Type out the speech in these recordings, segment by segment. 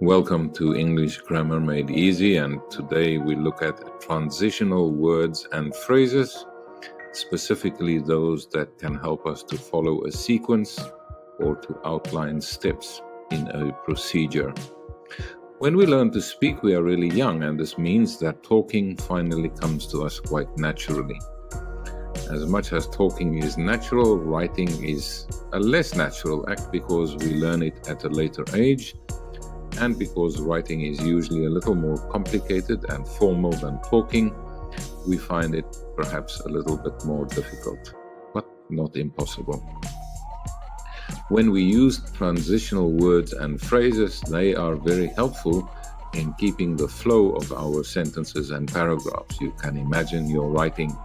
Welcome to English Grammar Made Easy, and today we look at transitional words and phrases, specifically those that can help us to follow a sequence or to outline steps in a procedure. When we learn to speak, we are really young, and this means that talking finally comes to us quite naturally. As much as talking is natural, writing is a less natural act because we learn it at a later age, and because writing is usually a little more complicated and formal than talking, we find it perhaps a little bit more difficult, but not impossible. When we use transitional words and phrases, they are very helpful in keeping the flow of our sentences and paragraphs. You can imagine your writing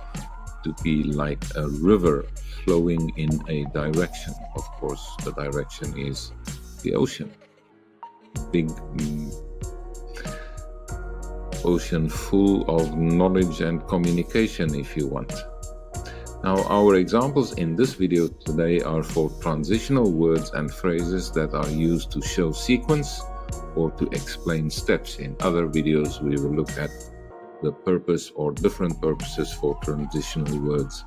to be like a river flowing in a direction. Of course, the direction is the ocean. Big ocean full of knowledge and communication, if you want. Now, our examples in this video today are for transitional words and phrases that are used to show sequence or to explain steps. In other videos, we will look at the purpose or different purposes for transitional words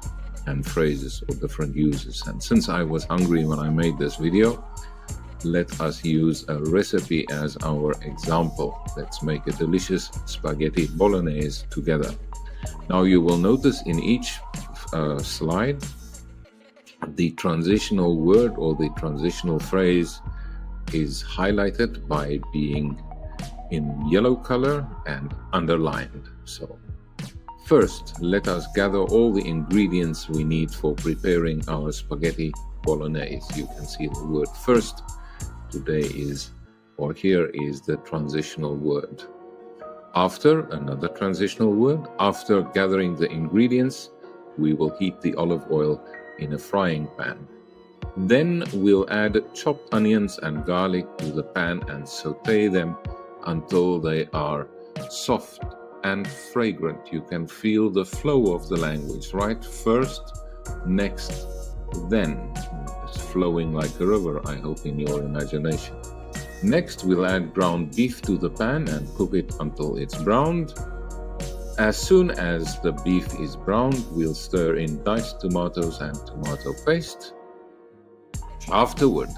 and phrases or different uses. And since I was hungry when I made this video, let us use a recipe as our example. Let's make a delicious spaghetti bolognese together. Now you will notice in each slide the transitional word or the transitional phrase is highlighted by being in yellow color and underlined. So first, let us gather all the ingredients we need for preparing our spaghetti bolognese. You can see the word first. Today is, or here is, the transitional word. After, another transitional word. After gathering the ingredients, we will heat the olive oil in a frying pan. Then we'll add chopped onions and garlic to the pan and saute them until they are soft and fragrant. You can feel the flow of the language, right? First, next, then. It's flowing like a river, I hope, in your imagination. Next, we'll add ground beef to the pan and cook it until it's browned. As soon as the beef is browned, we'll stir in diced tomatoes and tomato paste. Afterward,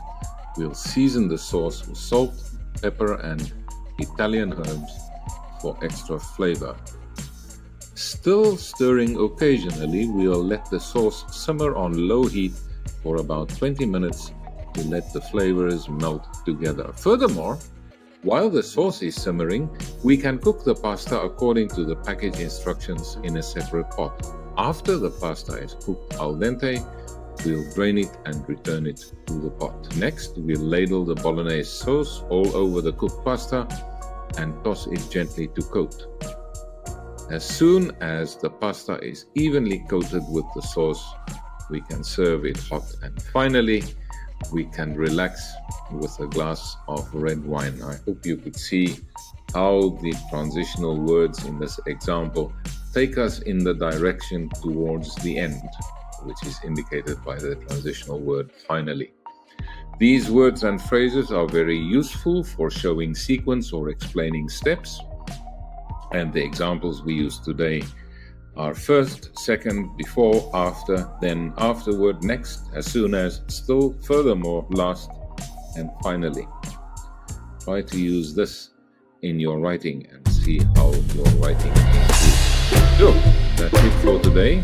we'll season the sauce with salt, pepper, and Italian herbs for extra flavor. Still stirring occasionally, we'll let the sauce simmer on low heat for about 20 minutes to let the flavors melt together. Furthermore, while the sauce is simmering, we can cook the pasta according to the package instructions in a separate pot. After the pasta is cooked al dente, we'll drain it and return it to the pot. Next, we'll ladle the bolognese sauce all over the cooked pasta and toss it gently to coat. As soon as the pasta is evenly coated with the sauce, we can serve it hot. And finally, we can relax with a glass of red wine. I hope you could see how the transitional words in this example take us in the direction towards the end, which is indicated by the transitional word finally. These words and phrases are very useful for showing sequence or explaining steps. And the examples we use today are first, second, before, after, then, afterward, next, as soon as, still, furthermore, last, and finally. Try to use this in your writing and see how your writing improves. So, that's it for today.